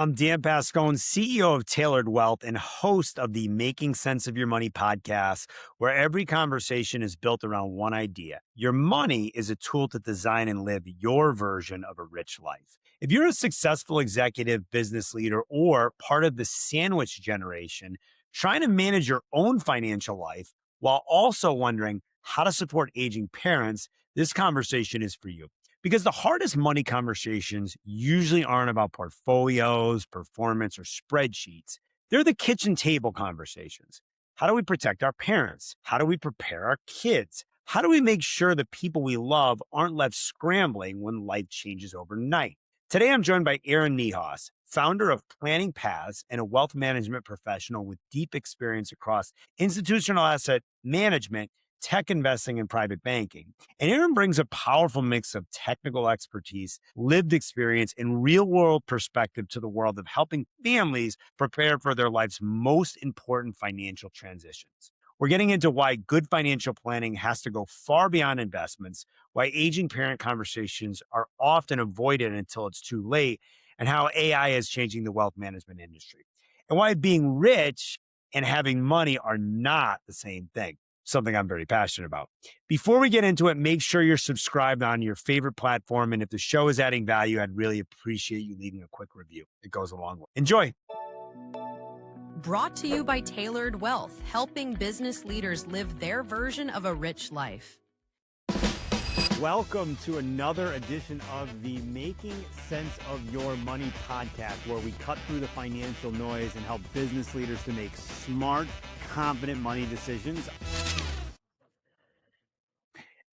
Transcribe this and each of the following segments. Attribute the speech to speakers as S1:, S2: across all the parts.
S1: I'm Dan Pascone, CEO of Tailored Wealth and host of the Making Sense of Your Money podcast, where every conversation is built around one idea. Your money is a tool to design and live your version of a rich life. If you're a successful executive, business leader, or part of the sandwich generation, trying to manage your own financial life while also wondering how to support aging parents, this conversation is for you. Because the hardest money conversations usually aren't about portfolios, performance, or spreadsheets. They're the kitchen table conversations. How do we protect our parents? How do we prepare our kids? How do we make sure the people we love aren't left scrambling when life changes overnight? Today, I'm joined by Erin Niehaus, founder of Planning Paths and a wealth management professional with deep experience across institutional asset management, tech investing, and private banking. And Erin brings a powerful mix of technical expertise, lived experience, and real world perspective to the world of helping families prepare for their life's most important financial transitions. We're getting into why good financial planning has to go far beyond investments, why aging parent conversations are often avoided until it's too late, and how AI is changing the wealth management industry, and why being rich and having money are not the same thing. Something I'm very passionate about. Before we get into it, make sure you're subscribed on your favorite platform. And if the show is adding value, I'd really appreciate you leaving a quick review. It goes a long way. Enjoy.
S2: Brought to you by Tailored Wealth, helping business leaders live their version of a rich life.
S1: Welcome to another edition of the Making Sense of Your Money podcast, where we cut through the financial noise and help business leaders to make smart, confident money decisions.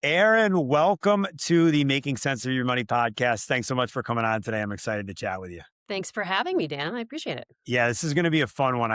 S1: Erin, welcome to the Making Sense of Your Money podcast. Thanks so much for coming on today. I'm excited to chat with you.
S2: Thanks for having me, Dan. I appreciate it.
S1: Yeah, this is going to be a fun one.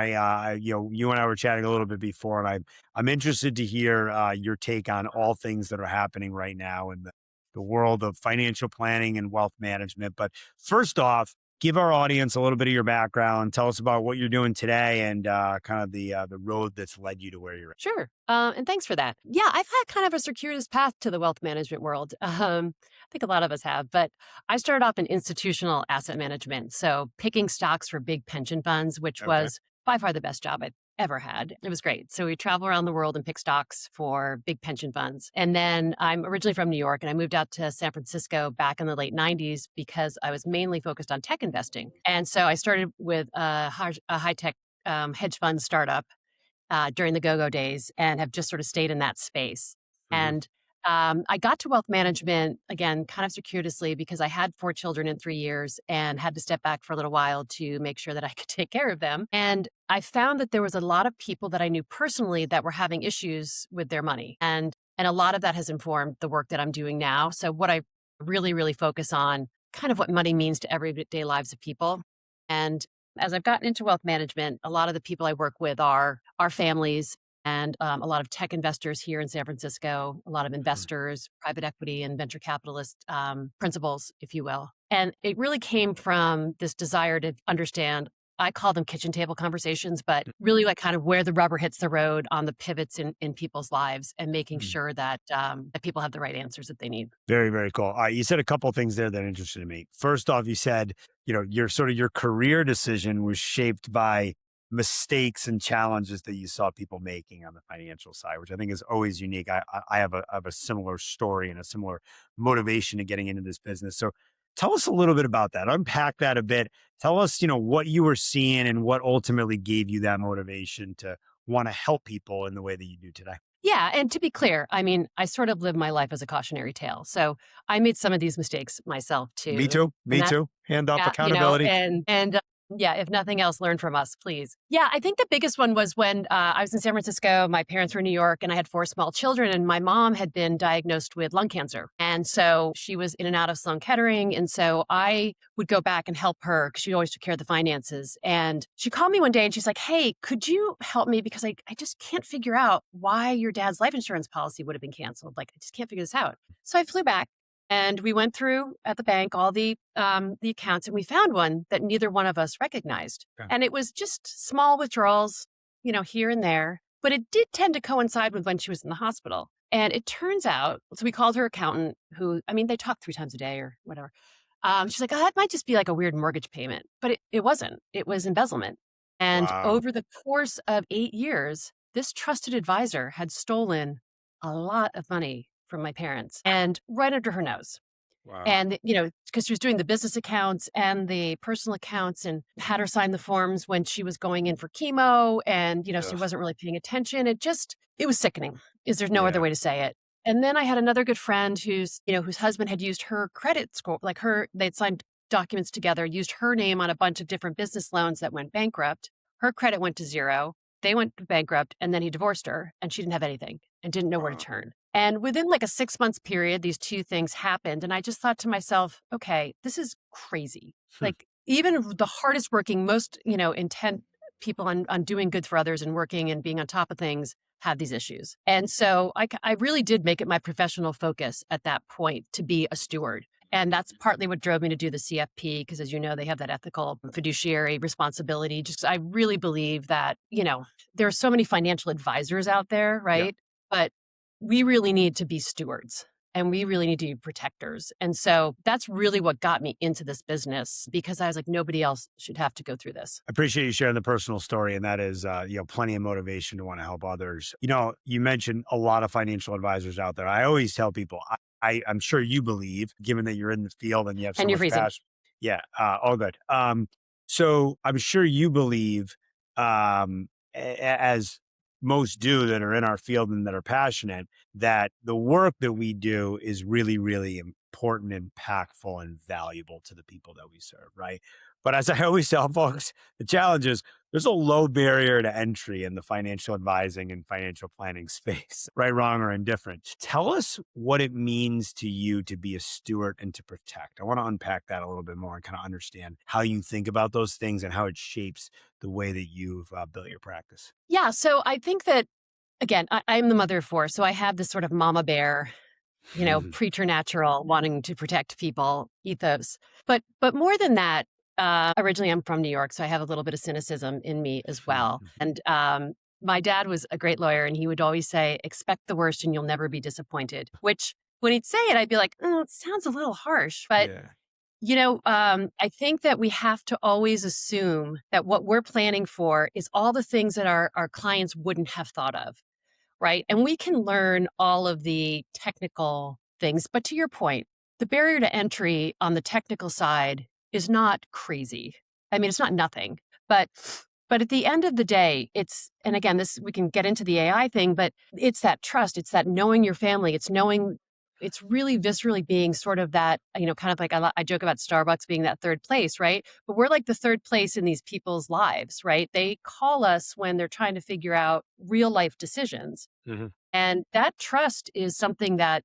S1: You and I were chatting a little bit before, and I'm interested to hear your take on all things that are happening right now in the world of financial planning and wealth management. But first off, give our audience a little bit of your background. Tell us about what you're doing today and kind of the road that's led you to where you're at.
S2: Sure. And thanks for that. Yeah, I've had kind of a circuitous path to the wealth management world. I think a lot of us have, but I started off in institutional asset management. So picking stocks for big pension funds, which was by far the best job I've ever had. It was great. So we travel around the world and pick stocks for big pension funds. And then I'm originally from New York, and I moved out to San Francisco back in the late 90s because I was mainly focused on tech investing. And so I started with a high-tech hedge fund startup during the go-go days and have just sort of stayed in that space. And I got to wealth management, again, kind of circuitously because I had 4 children in 3 years and had to step back for a little while to make sure that I could take care of them. And I found that there was a lot of people that I knew personally that were having issues with their money. And a lot of that has informed the work that I'm doing now. So what I really, really focus on, kind of what money means to everyday lives of people. And as I've gotten into wealth management, a lot of the people I work with are families and a lot of tech investors here in San Francisco, a lot of investors, private equity and venture capitalist principals, if you will. And it really came from this desire to understand, I call them kitchen table conversations, but really like kind of where the rubber hits the road on the pivots in people's lives and making sure that that people have the right answers that they need.
S1: Very, very cool. You said a couple of things there that interested me. First off, you said, your career decision was shaped by mistakes and challenges that you saw people making on the financial side, which I think is always unique. I have a similar story and a similar motivation to getting into this business. So tell us a little bit about that. Unpack that a bit. Tell us, what you were seeing and what ultimately gave you that motivation to want to help people in the way that you do today.
S2: Yeah. And to be clear, I mean, I sort of live my life as a cautionary tale. So I made some of these mistakes myself too.
S1: Me too. Hand up, accountability.
S2: Yeah, if nothing else, learn from us, please. Yeah, I think the biggest one was when I was in San Francisco, my parents were in New York, and I had 4 small children, and my mom had been diagnosed with lung cancer. And so she was in and out of Sloan Kettering. And so I would go back and help her because she always took care of the finances. And she called me one day and she's like, hey, could you help me? Because I just can't figure out why your dad's life insurance policy would have been canceled. Like, I just can't figure this out. So I flew back. And we went through at the bank all the accounts, and we found one that neither one of us recognized. Okay. And it was just small withdrawals, here and there. But it did tend to coincide with when she was in the hospital. And it turns out, so we called her accountant, who, they talk 3 times a day or whatever. She's like, oh, that might just be like a weird mortgage payment. But it wasn't. It was embezzlement. And
S1: Wow.
S2: over the course of 8 years, this trusted advisor had stolen a lot of money from my parents and right under her nose.
S1: Wow.
S2: And, because she was doing the business accounts and the personal accounts and had her sign the forms when she was going in for chemo. And, she
S1: Ugh.
S2: wasn't really paying attention. It was sickening. There's no other
S1: Yeah.
S2: way to say it. And then I had another good friend whose husband had used her credit score, they'd signed documents together, used her name on a bunch of different business loans that went bankrupt. Her credit went to zero. They went bankrupt and then he divorced her and she didn't have anything and didn't know where to
S1: Wow.
S2: turn. And within like a 6 month period, these two things happened. And I just thought to myself, okay, this is crazy.
S1: Hmm.
S2: Like even the hardest working, most, intent people on doing good for others and working and being on top of things have these issues. And so I really did make it my professional focus at that point to be a steward. And that's partly what drove me to do the CFP, because as you know, they have that ethical fiduciary responsibility. Just I really believe that, there are so many financial advisors out there,
S1: Yeah.
S2: right? But we really need to be stewards and we really need to be protectors. And so that's really what got me into this business because I was like, nobody else should have to go through this.
S1: I appreciate you sharing the personal story, and that is, plenty of motivation to want to help others. You mentioned a lot of financial advisors out there. I always tell people, I'm sure you believe, given that you're in the field and you have so
S2: And you're
S1: much
S2: freezing.
S1: passion. Yeah, all good. So I'm sure you believe, as most do that are in our field and that are passionate, that the work that we do is really, really important, impactful, and valuable to the people that we serve, right? But as I always tell folks, the challenge is there's a low barrier to entry in the financial advising and financial planning space, right, wrong, or indifferent. Tell us what it means to you to be a steward and to protect. I want to unpack that a little bit more and kind of understand how you think about those things and how it shapes the way that you've built your practice.
S2: Yeah. So I think that, again, I'm the mother of four. So I have this sort of mama bear, preternatural wanting to protect people ethos. But more than that, originally I'm from New York, so I have a little bit of cynicism in me as well. And my dad was a great lawyer, and he would always say, "Expect the worst, and you'll never be disappointed." Which, when he'd say it, I'd be like, "Oh, it sounds a little harsh." But
S1: Yeah.
S2: I think that we have to always assume that what we're planning for is all the things that our clients wouldn't have thought of. Right. And we can learn all of the technical things. But to your point, the barrier to entry on the technical side is not crazy. I mean, it's not nothing. But at the end of the day, and again, this we can get into the AI thing, but it's that trust, it's that knowing your family, it's really viscerally being sort of that, kind of like I joke about Starbucks being that third place, right? But we're like the third place in these people's lives, right? They call us when they're trying to figure out real life decisions.
S1: Hmm.
S2: And that trust is something that,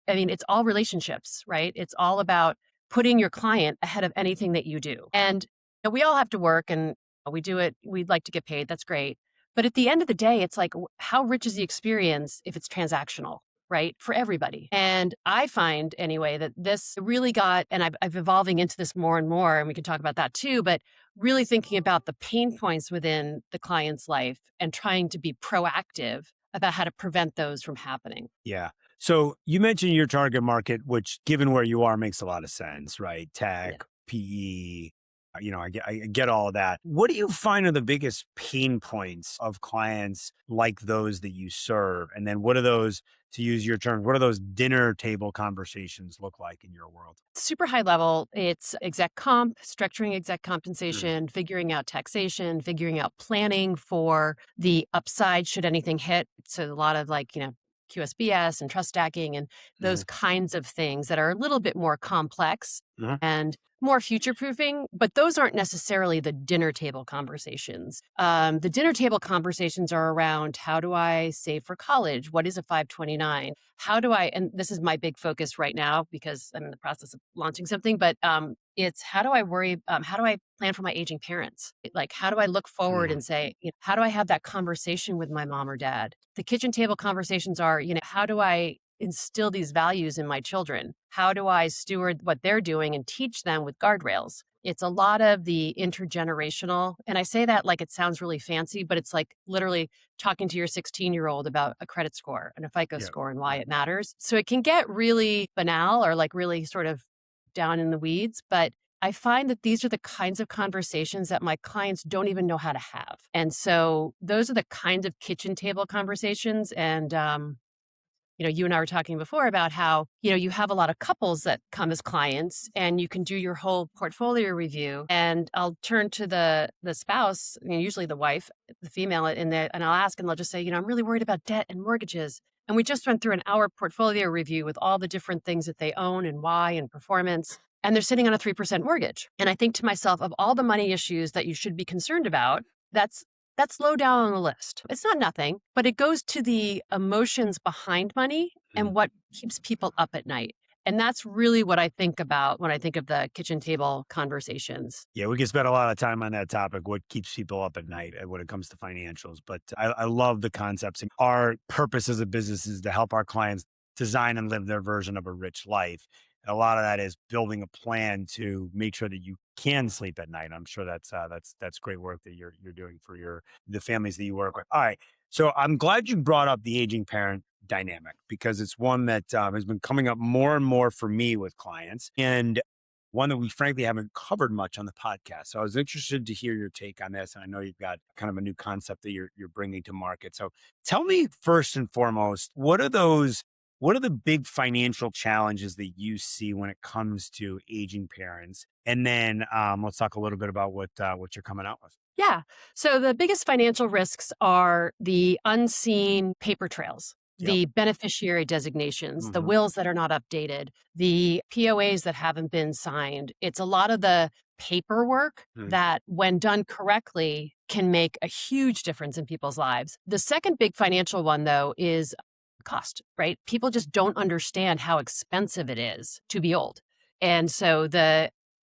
S2: I mean, it's all relationships, right? It's all about putting your client ahead of anything that you do. And we all have to work and we do it. We'd like to get paid. That's great. But at the end of the day, it's like, how rich is the experience if it's transactional, right? For everybody. And I find anyway that this really got, and I've evolving into this more and more, and we can talk about that too, but really thinking about the pain points within the client's life and trying to be proactive about how to prevent those from happening.
S1: Yeah. So you mentioned your target market, which given where you are makes a lot of sense, right?
S2: Yeah.
S1: Tech, PE, I get all of that. What do you find are the biggest pain points of clients like those that you serve? And then what are those, to use your term, what are those dinner table conversations look like in your world?
S2: Super high level, it's exec comp, structuring exec
S1: Mm,
S2: compensation, figuring out taxation, figuring out planning for the upside should anything hit. So a lot of QSBS and trust stacking and those
S1: mhm,
S2: kinds of things that are a little bit more complex
S1: mhm,
S2: and more future proofing, but those aren't necessarily the dinner table conversations. The dinner table conversations are around how do I save for college? What is a 529? How do I, and this is my big focus right now because I'm in the process of launching something, but it's how do I plan for my aging parents? Like, how do I look forward
S1: mhm.
S2: and say, how do I have that conversation with my mom or dad? The kitchen table conversations are, how do I instill these values in my children? How do I steward what they're doing and teach them with guardrails? It's a lot of the intergenerational. And I say that like it sounds really fancy, but it's like literally talking to your 16-year-old about a credit score and a FICO
S1: Yeah.
S2: score and why it matters. So it can get really banal or like really sort of down in the weeds, but I find that these are the kinds of conversations that my clients don't even know how to have. And so those are the kinds of kitchen table conversations. And, you and I were talking before about how, you have a lot of couples that come as clients and you can do your whole portfolio review. And I'll turn to the spouse, usually the wife, the female and I'll ask and they'll just say, I'm really worried about debt and mortgages. And we just went through an hour portfolio review with all the different things that they own and why and performance. And they're sitting on a 3% mortgage. And I think to myself, of all the money issues that you should be concerned about, that's low down on the list. It's not nothing, but it goes to the emotions behind money and what keeps people up at night. And that's really what I think about when I think of the kitchen table conversations.
S1: Yeah, we could spend a lot of time on that topic, what keeps people up at night when it comes to financials. But I love the concepts. And our purpose as a business is to help our clients design and live their version of a rich life. A lot of that is building a plan to make sure that you can sleep at night. I'm sure that's great work that you're doing for the families that you work with. All right, so I'm glad you brought up the aging parent dynamic because it's one that has been coming up more and more for me with clients, and one that we frankly haven't covered much on the podcast. So I was interested to hear your take on this, and I know you've got kind of a new concept that you're bringing to market. So tell me first and foremost, what are the big financial challenges that you see when it comes to aging parents? And then let's talk a little bit about what you're coming out with.
S2: Yeah. So the biggest financial risks are the unseen paper trails,
S1: Yep.
S2: the beneficiary designations, the
S1: Hmm.
S2: wills that are not updated, the POAs that haven't been signed. It's a lot of the paperwork that, when done correctly, can make a huge difference in people's lives. The second big financial one, though, is cost, right? People just don't understand how expensive it is to be old. And so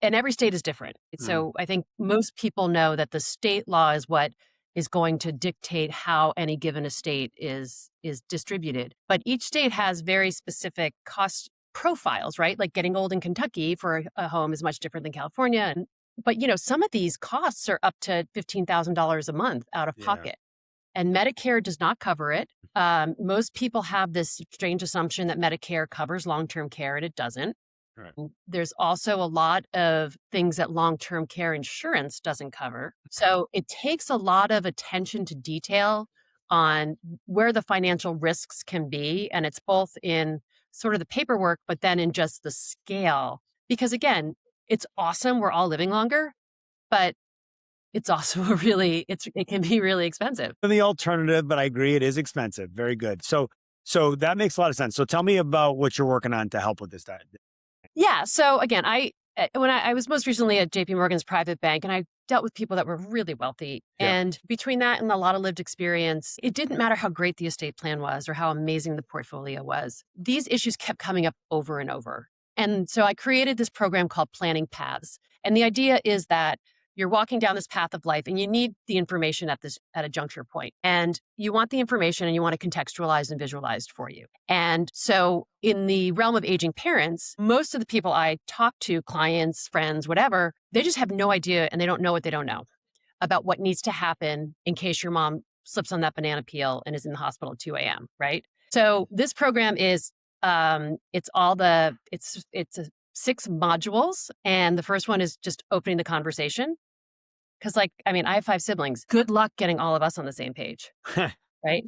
S2: and every state is different. So I think most people know that the state law is what is going to dictate how any given estate is distributed. But each state has very specific cost profiles, right? Like getting old in Kentucky for a home is much different than California. But some of these costs are up to $15,000 a month out of
S1: Yeah.
S2: pocket. And Medicare does not cover it. Most people have this strange assumption that Medicare covers long-term care, and it doesn't.
S1: Right.
S2: There's also a lot of things that long-term care insurance doesn't cover. So it takes a lot of attention to detail on where the financial risks can be. And it's both in sort of the paperwork, but then in just the scale. Because again, it's awesome. We're all living longer, but it's also it can be really expensive.
S1: The alternative, but I agree it is expensive. Very good. So that makes a lot of sense. So tell me about what you're working on to help with this diet.
S2: Yeah. So again, when I was most recently at JP Morgan's private bank, and I dealt with people that were really wealthy.
S1: Yeah.
S2: And between that and a lot of lived experience, it didn't matter how great the estate plan was or how amazing the portfolio was. These issues kept coming up over and over. And so I created this program called Planning Paths. And the idea is that you're walking down this path of life and you need the information at a juncture point. And you want the information and you want it contextualized and visualized for you. And so in the realm of aging parents, most of the people I talk to, clients, friends, whatever, they just have no idea and they don't know what they don't know about what needs to happen in case your mom slips on that banana peel and is in the hospital at 2 a.m., right? So this program is, it's 6 modules. And the first one is just opening the conversation. Because I have 5 siblings. Good luck getting all of us on the same page, right?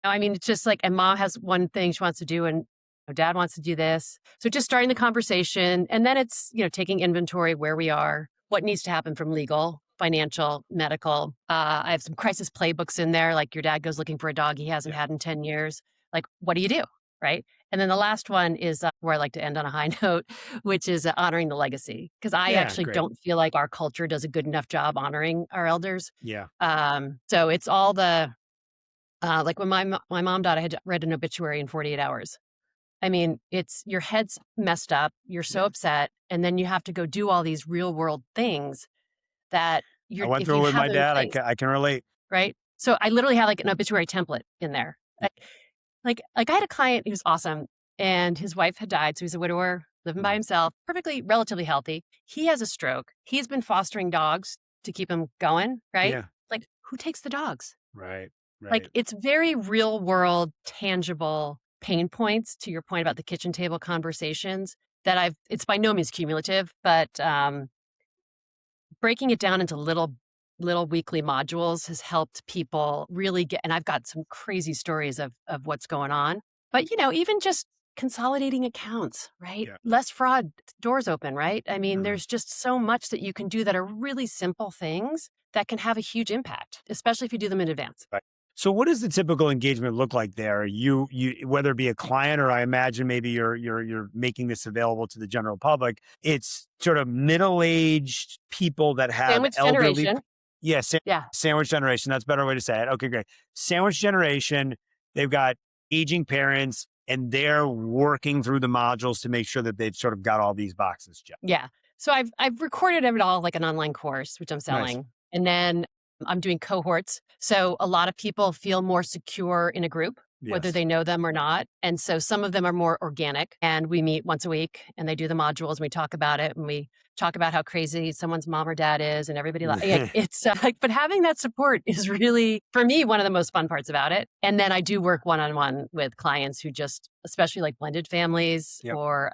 S2: It's just and mom has one thing she wants to do and dad wants to do this. So just starting the conversation. And then it's, taking inventory where we are, what needs to happen from legal, financial, medical. I have some crisis playbooks in there. Like your dad goes looking for a dog he hasn't had in 10 years. Like, what do you do? Right. And then the last one is where I like to end on a high note, which is honoring the legacy. Because I actually
S1: great.
S2: don't feel like our culture does a good enough job honoring our elders.
S1: Yeah.
S2: So it's all the, when my mom died, I had read an obituary in 48 hours. It's your head's messed up. You're so upset. And then you have to go do all these real world things that
S1: I went through it with my dad. I can relate.
S2: Right. So I literally had an obituary template in there. I had a client who was awesome and his wife had died. So he's a widower, living by himself, perfectly, relatively healthy. He has a stroke. He's been fostering dogs to keep him going. Right.
S1: Yeah.
S2: Who takes the dogs?
S1: Right. Right.
S2: It's very real world, tangible pain points to your point about the kitchen table conversations. that it's by no means cumulative, but breaking it down into little weekly modules has helped people really get, and I've got some crazy stories of what's going on. But, even just consolidating accounts, right?
S1: Yeah.
S2: Less fraud, doors open, right? I mean,
S1: Mhm.
S2: there's just so much that you can do that are really simple things that can have a huge impact, especially if you do them in advance.
S1: Right. So what does the typical engagement look like there? You whether it be a client or I imagine maybe you're making this available to the general public. It's sort of middle-aged people that have
S2: Sandwich
S1: elderly
S2: generation.
S1: yeah,
S2: Yeah.
S1: sandwich generation. That's a better way to say it. Okay, great. Sandwich generation, they've got aging parents and they're working through the modules to make sure that they've sort of got all these boxes checked.
S2: Yeah. So I've recorded it all like an online course, which I'm
S1: Nice.
S2: selling. And then I'm doing cohorts. So a lot of people feel more secure in a group, whether
S1: Yes.
S2: they know them or not. And so some of them are more organic and we meet once a week and they do the modules and we talk about it and we talk about how crazy someone's mom or dad is and everybody like it's like, but having that support is really for me one of the most fun parts about it. And then I do work one-on-one with clients who just especially like blended families
S1: Yep.
S2: or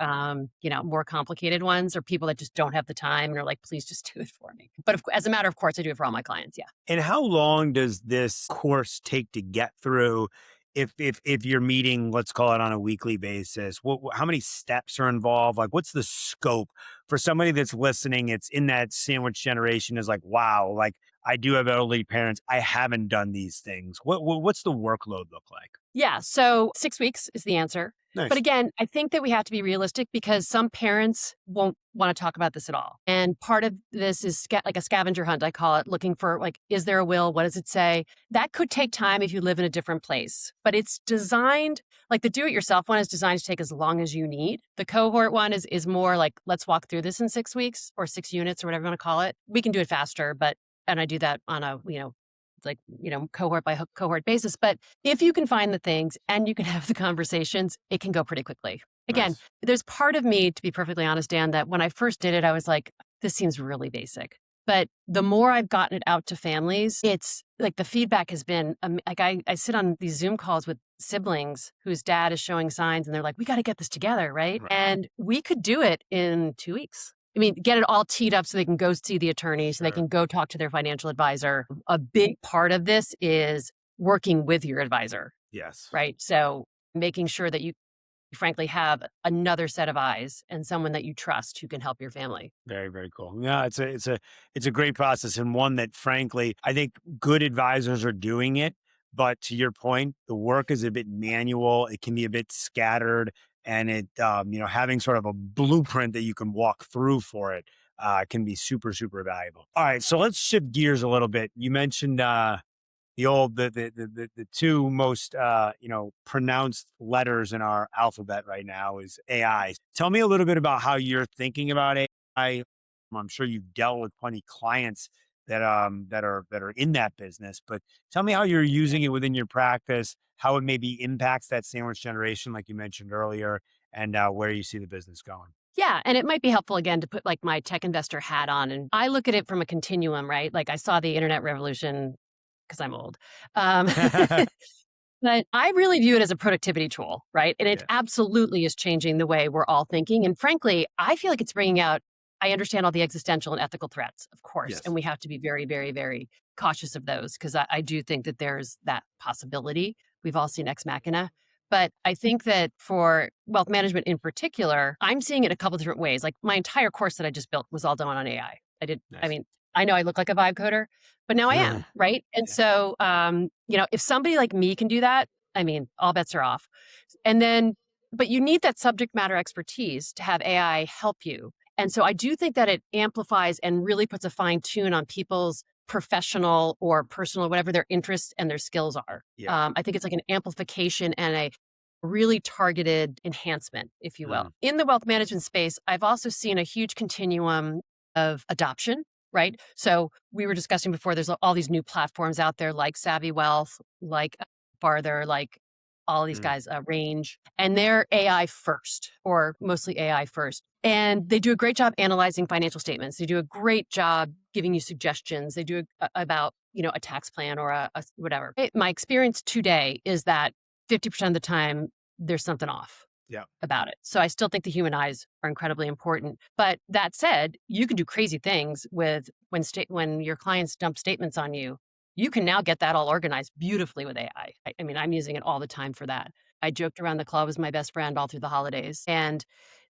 S2: more complicated ones or people that just don't have the time and are like please just do it for me. But as a matter of course I do it for all my clients. Yeah.
S1: And how long does this course take to get through? If you're meeting, let's call it on a weekly basis, how many steps are involved? Like, what's the scope for somebody that's listening? It's in that sandwich generation is like, wow, like I do have elderly parents. I haven't done these things. What's the workload look like?
S2: Yeah, so 6 weeks is the answer. But
S1: Nice.
S2: again, I think that we have to be realistic because some parents won't wanna talk about this at all. And part of this is like a scavenger hunt, I call it, looking for, like, is there a will? What does it say? That could take time if you live in a different place, but it's designed like, the do-it-yourself one is designed to take as long as you need. The cohort one is more like, "Let's walk through this in 6 weeks," or 6 units or whatever you wanna call it. We can do it faster, but and I do that on a, like, cohort by cohort basis. But if you can find the things and you can have the conversations, it can go pretty quickly. Again,
S1: Nice.
S2: there's part of me, to be perfectly honest, Dan, that when I first did it, I was like, this seems really basic. But the more I've gotten it out to families, it's like the feedback has been like I sit on these Zoom calls with siblings whose dad is showing signs and they're like, we got to get this together, right?
S1: Right.
S2: And we could do it in 2 weeks. I mean, get it all teed up so they can go see the attorney, so they
S1: Sure.
S2: can go talk to their financial advisor. A big part of this is working with your advisor,
S1: Yes.
S2: right? So making sure that you frankly have another set of eyes and someone that you trust who can help your family.
S1: Very, very cool. Yeah, it's a great process and one that frankly, I think good advisors are doing it. But to your point, the work is a bit manual. It can be a bit scattered and having sort of a blueprint that you can walk through for it can be super, super valuable. All right. So let's shift gears a little bit. You mentioned the two most pronounced letters in our alphabet right now is AI. Tell me a little bit about how you're thinking about AI. I'm sure you've dealt with plenty of clients that are in that business, but tell me how you're using it within your practice, how it maybe impacts that sandwich generation, like you mentioned earlier, and where you see the business going.
S2: Yeah, and it might be helpful again to put like my tech investor hat on. And I look at it from a continuum, right? Like I saw the internet revolution because I'm old. Um, but I really view it as a productivity tool, right? And it
S1: Yeah.
S2: absolutely is changing the way we're all thinking. And frankly, I feel like it's bringing out, I understand all the existential and ethical threats, of course. And
S1: Yes.
S2: we have to be very, very, very cautious of those because I do think that there's that possibility. We've all seen Ex Machina. But I think that for wealth management in particular, I'm seeing it a couple different ways. Like my entire course that I just built was all done on AI. I
S1: Nice.
S2: mean, I know I look like a vibe coder, but now I am, right? And
S1: Yeah.
S2: so, if somebody like me can do that, I mean, all bets are off. And then, but you need that subject matter expertise to have AI help you. And so I do think that it amplifies and really puts a fine tune on people's professional or personal, whatever their interests and their skills are.
S1: Yeah.
S2: I think it's like an amplification and a really targeted enhancement, if you will.
S1: Mm.
S2: In the wealth management space, I've also seen a huge continuum of adoption, right? So we were discussing before, there's all these new platforms out there like Savvy Wealth, like Farther, like all these
S1: Mm.
S2: guys, Range, and they're AI first or mostly AI first. And they do a great job analyzing financial statements. They do a great job giving you suggestions. They do about, a tax plan or a whatever. My experience today is that 50% of the time there's something off.
S1: Yeah.
S2: about it. So I still think the human eyes are incredibly important. But that said, you can do crazy things with when your clients dump statements on you. You can now get that all organized beautifully with AI. I mean, I'm using it all the time for that. I joked around the club as my best friend all through the holidays. And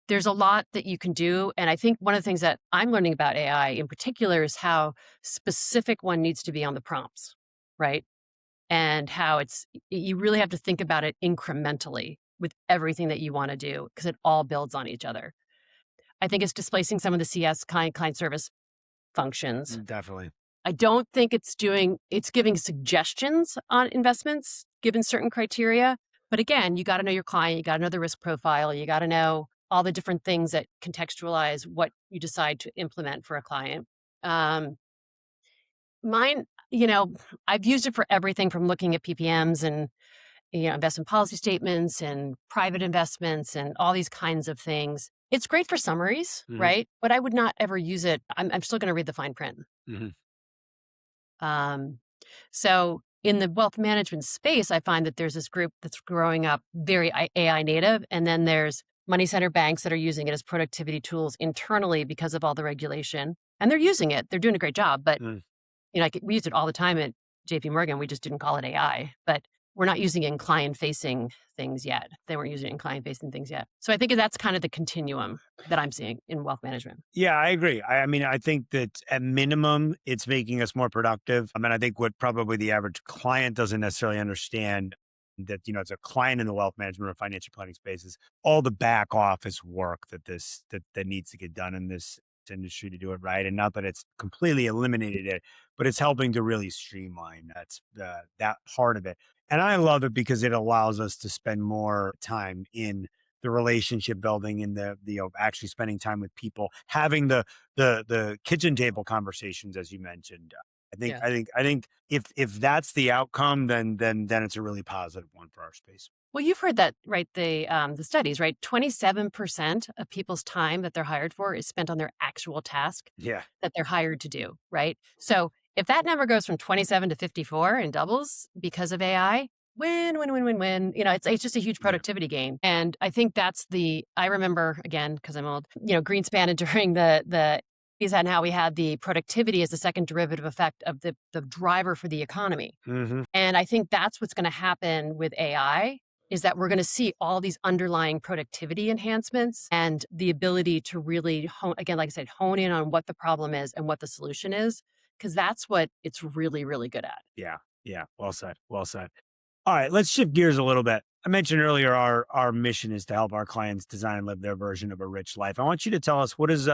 S2: there's a lot that you can do. And I think one of the things that I'm learning about AI in particular is how specific one needs to be on the prompts, right? And how you really have to think about it incrementally with everything that you want to do because it all builds on each other. I think it's displacing some of the CS client service functions.
S1: Definitely.
S2: I don't think it's giving suggestions on investments given certain criteria. But again, you got to know your client, you got to know the risk profile, you got to know all the different things that contextualize what you decide to implement for a client. Um, Mine, I've used it for everything from looking at PPMs and investment policy statements and private investments and all these kinds of things. It's great for summaries,
S1: Hmm.
S2: right? But I would not ever use it. I'm still going to read the fine print.
S1: Hmm.
S2: Um, so in the wealth management space, I find that there's this group that's growing up very AI native, and then there's money center banks that are using it as productivity tools internally because of all the regulation, and they're using it. They're doing a great job, but we use it all the time at JP Morgan. We just didn't call it AI, but we're not using it in client-facing things yet. They weren't using it in client-facing things yet. So I think that's kind of the continuum that I'm seeing in wealth management.
S1: Yeah, I agree. I mean, I think that at minimum, it's making us more productive. I mean, I think what probably the average client doesn't necessarily understand that, as a client in the wealth management or financial planning space is all the back office work that needs to get done in this industry to do it right. And not that it's completely eliminated it, but it's helping to really streamline that part of it. And I love it because it allows us to spend more time in the relationship building and the actually spending time with people, having the kitchen table conversations, as you mentioned.
S2: Yeah.
S1: I think if that's the outcome, then it's a really positive one for our space.
S2: Well, you've heard that, right? The studies, right? 27% of people's time that they're hired for is spent on their actual task
S1: Yeah.
S2: that they're hired to do, right? So if that number goes from 27 to 54 and doubles because of AI, win, win, win, win, win. It's just a huge
S1: Yeah.
S2: productivity gain. And I think I remember, again, because I'm old, Greenspan and during the is that how we had the productivity as the second derivative effect of the driver for the economy.
S1: Hmm.
S2: And I think that's what's going to happen with AI is that we're going to see all these underlying productivity enhancements and the ability to really again, like I said, hone in on what the problem is and what the solution is, because that's what it's really, really good at.
S1: Yeah. Yeah. Well said. Well said. All right, let's shift gears a little bit. I mentioned earlier our mission is to help our clients design and live their version of a rich life. I want you to tell us what is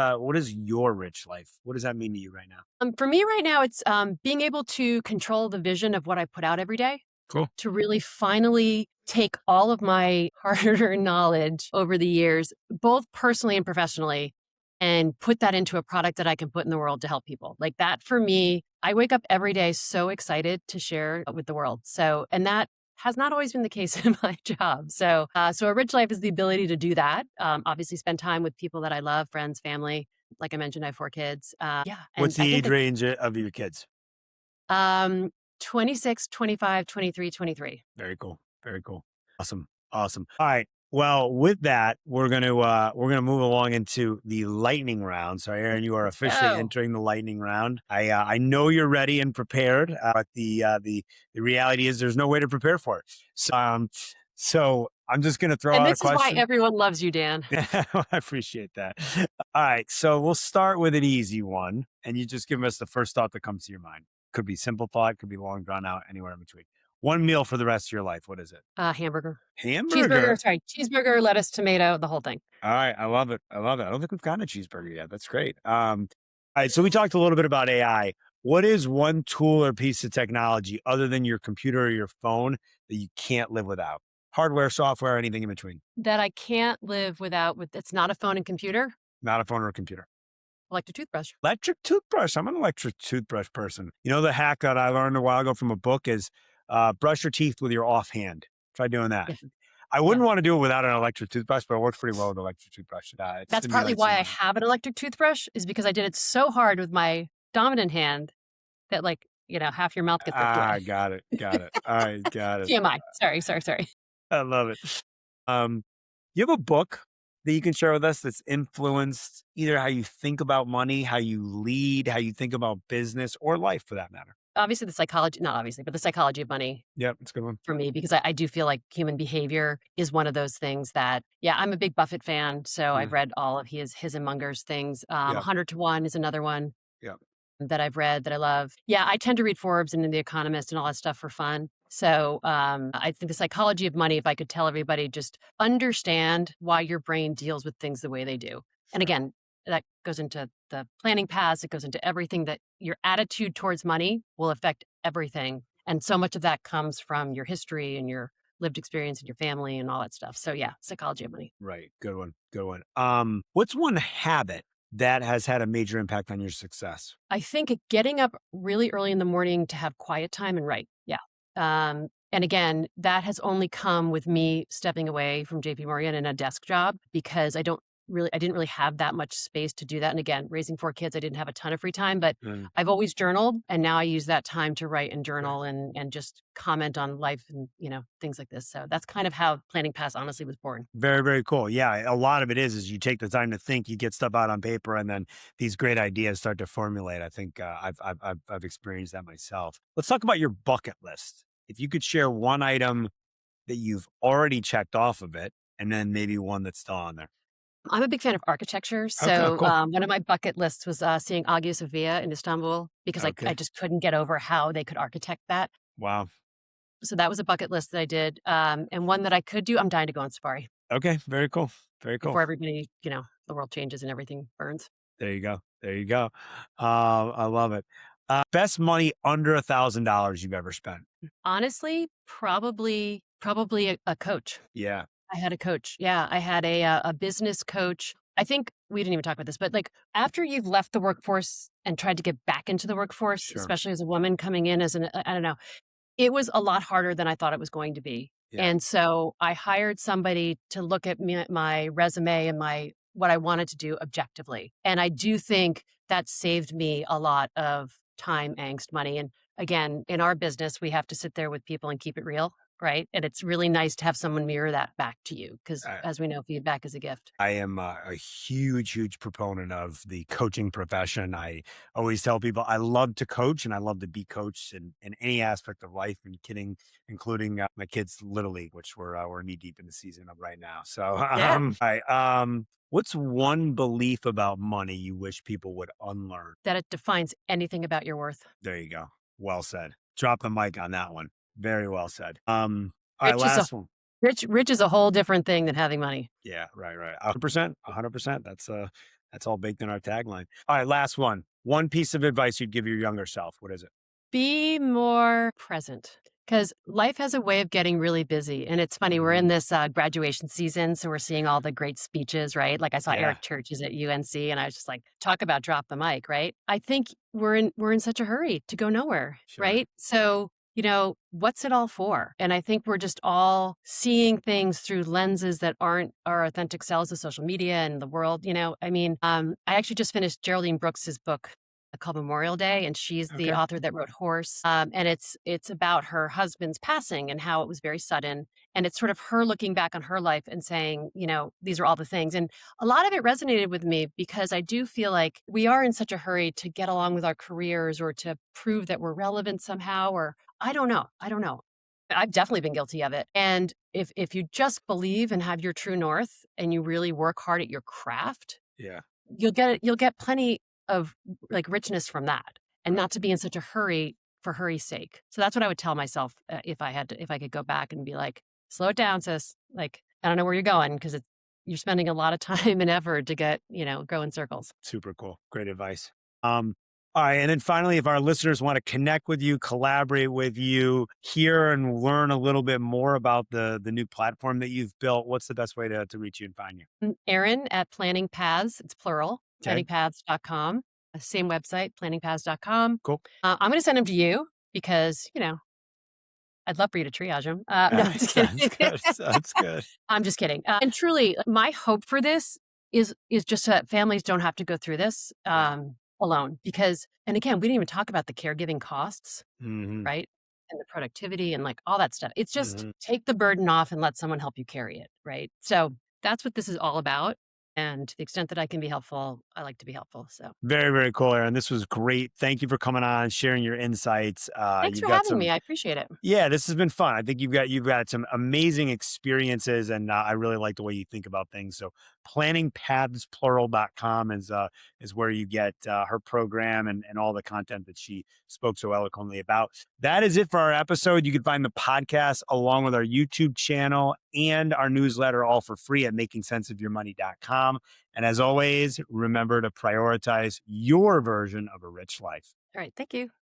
S1: your rich life? What does that mean to you right now?
S2: For me right now, it's being able to control the vision of what I put out every day,
S1: Cool.
S2: to really finally take all of my hard-earned knowledge over the years, both personally and professionally, and put that into a product that I can put in the world to help people. Like that for me, I wake up every day so excited to share with the world. So, and that has not always been the case in my job. So a rich life is the ability to do that. Obviously, spend time with people that I love, friends, family. Like I mentioned, I have 4 kids. Yeah,
S1: What's
S2: and I
S1: the
S2: think
S1: age range of your kids?
S2: um, 26, 25, 23, 23.
S1: Very cool. Very cool. Awesome. Awesome. All right. Well, with that, we're gonna move along into the lightning round. So, Aaron, you are officially
S2: Oh,
S1: entering the lightning round. I know you're ready and prepared, but the reality is there's no way to prepare for it. So I'm just gonna throw
S2: and
S1: out a
S2: this is why
S1: question.
S2: everyone loves you, Dan.
S1: I appreciate that. All right. So we'll start with an easy one, and you just give us the first thought that comes to your mind. Could be simple thought, could be long drawn out, anywhere in between. One meal for the rest of your life. What is it?
S2: Hamburger.
S1: Hamburger.
S2: Cheeseburger, lettuce, tomato, the whole thing.
S1: All right. I love it. I love it. I don't think we've gotten a cheeseburger yet. That's great. All right. So we talked a little bit about AI. What is one tool or piece of technology other than your computer or your phone that you can't live without? Hardware, software, anything in between.
S2: That I can't live without it's not a phone and computer,
S1: Not a phone or a computer.
S2: electric toothbrush.
S1: Electric toothbrush. I'm an electric toothbrush person. The hack that I learned a while ago from a book is brush your teeth with your offhand. Try doing that.
S2: Yeah,
S1: I
S2: yeah.
S1: wouldn't want to do it without an electric toothbrush, but it works pretty well with an electric toothbrush. It
S2: That's partly
S1: stimulates the
S2: why I
S1: mind.
S2: have an electric toothbrush is because I did it so hard with my dominant hand that half your mouth gets ripped away.
S1: Got it. Got it. All right. Got it.
S2: TMI. Sorry.
S1: I love it. Um, You have a book that you can share with us that's influenced either how you think about money, how you lead, how you think about business or life for that matter?
S2: Obviously, the psychology, not obviously, but the psychology of money
S1: Yep, it's a good one.
S2: for me, because I do feel like human behavior is one of those things that, yeah, I'm a big Buffett fan. So I've
S1: Yeah.
S2: read all of his and Munger's things.
S1: Yep.
S2: 100 to 1 is another one
S1: Yep.
S2: that I've read that I love. Yeah, I tend to read Forbes and The Economist and all that stuff for fun. So I think the psychology of money, if I could tell everybody, just understand why your brain deals with things the way they do. And
S1: Sure.
S2: again, that goes into the planning paths, it goes into everything that your attitude towards money will affect everything. And so much of that comes from your history and your lived experience and your family and all that stuff. So yeah, psychology of money.
S1: Right. Good one. Good one. What's one habit that has had a major impact on your success?
S2: I think getting up really early in the morning to have quiet time and write. Yeah. And again, that has only come with me stepping away from JP Morgan in a desk job because I didn't really have that much space to do that. And again, raising 4 kids, I didn't have a ton of free time, but
S1: Mm,
S2: I've always journaled. And now I use that time to write and
S1: okay.
S2: journal and just comment on life and, things like this. So that's kind of how Planning Pass honestly was born.
S1: Very, very cool. Yeah, a lot of it is you take the time to think, you get stuff out on paper, and then these great ideas start to formulate. I think I've experienced that myself. Let's talk about your bucket list. If you could share one item that you've already checked off of it, and then maybe one that's still on there.
S2: I'm a big fan of architecture.
S1: Okay,
S2: So
S1: cool.
S2: one of my bucket lists was seeing Hagia Sophia in Istanbul because I
S1: Okay.
S2: just couldn't get over how they could architect that.
S1: Wow.
S2: So that was a bucket list that I did. And one that I could do, I'm dying to go on safari
S1: Okay. Very cool. Very cool.
S2: before everybody, the world changes and everything burns.
S1: There you go. There you go. I love it. Best money under $1,000 you've ever spent.
S2: Honestly, probably a coach.
S1: Yeah.
S2: I had a coach. Yeah, I had a business coach. I think we didn't even talk about this, but like after you've left the workforce and tried to get back into the workforce,
S1: Sure.
S2: especially as a woman coming in as I don't know, it was a lot harder than I thought it was going to be.
S1: Yeah.
S2: And so I hired somebody to look at my resume and what I wanted to do objectively. And I do think that saved me a lot of time, angst, money. And again, in our business, we have to sit there with people and keep it real, right? And it's really nice to have someone mirror that back to you because, as we know, feedback is a gift.
S1: I am a huge, huge proponent of the coaching profession. I always tell people I love to coach and I love to be coached in any aspect of life and kidding, including my kids' little league, which we're knee deep in the season of right now. So,
S2: Yeah.
S1: what's one belief about money you wish people would unlearn?
S2: That it defines anything about your worth.
S1: There you go. Well said. Drop the mic on that one. Very well said. All right,
S2: Rich is a
S1: last one.
S2: rich is a whole different thing than having money.
S1: Yeah, right, right. 100%, 100%. That's all baked in our tagline. All right, last one. One piece of advice you'd give your younger self. What is it?
S2: Be more present because life has a way of getting really busy. And it's funny, we're
S1: Mhm.
S2: in this graduation season. So we're seeing all the great speeches, right? Like I saw
S1: Yeah,
S2: Eric Church's at UNC and I was just like, talk about drop the mic, right? I think we're in such a hurry to go nowhere,
S1: sure.
S2: right? So, what's it all for? And I think we're just all seeing things through lenses that aren't our authentic selves of social media and the world. I actually just finished Geraldine Brooks's book called Memorial Day, and she's the
S1: Okay.
S2: author that wrote Horse. And it's about her husband's passing and how it was very sudden. And it's sort of her looking back on her life and saying, these are all the things. And a lot of it resonated with me because I do feel like we are in such a hurry to get along with our careers or to prove that we're relevant somehow. Or I don't know. I don't know. I've definitely been guilty of it. And if you just believe and have your true north and you really work hard at your craft,
S1: Yeah.
S2: you'll get plenty of like richness from that and
S1: Right.
S2: not to be in such a hurry for hurry's sake. So that's what I would tell myself if I could go back and be like, slow it down, sis. Like, I don't know where you're going because you're spending a lot of time and effort to go in circles.
S1: Super cool. Great advice. All right. And then finally, if our listeners want to connect with you, collaborate with you, hear and learn a little bit more about the new platform that you've built, what's the best way to reach you and find you?
S2: Erin at Planning Paths, it's plural,
S1: Okay.
S2: planningpaths.com. Same website, planningpaths.com.
S1: Cool.
S2: I'm going to send them to you because, I'd love for you to triage them. No, I'm just
S1: Sounds
S2: kidding.
S1: good. Sounds good.
S2: I'm just kidding. And truly, my hope for this is just that families don't have to go through this
S1: Yeah.
S2: alone. Because, and again, we didn't even talk about the caregiving costs,
S1: Hmm.
S2: right? And the productivity and like all that stuff. It's just
S1: Hmm.
S2: take the burden off and let someone help you carry it, right? So that's what this is all about. And to the extent that I can be helpful, I like to be helpful. So
S1: Very, very cool, Aaron. This was great. Thank you for coming on, sharing your insights.
S2: thanks
S1: You've
S2: for
S1: got
S2: having
S1: some
S2: me. I appreciate it.
S1: Yeah, this has been fun. I think you've got some amazing experiences, and I really like the way you think about things. So, planningpathsplural.com is where you get her program and all the content that she spoke so eloquently about. That is it for our episode. You can find the podcast along with our YouTube channel and our newsletter all for free at makingsenseofyourmoney.com. And as always, remember to prioritize your version of a rich life.
S2: All right. Thank you.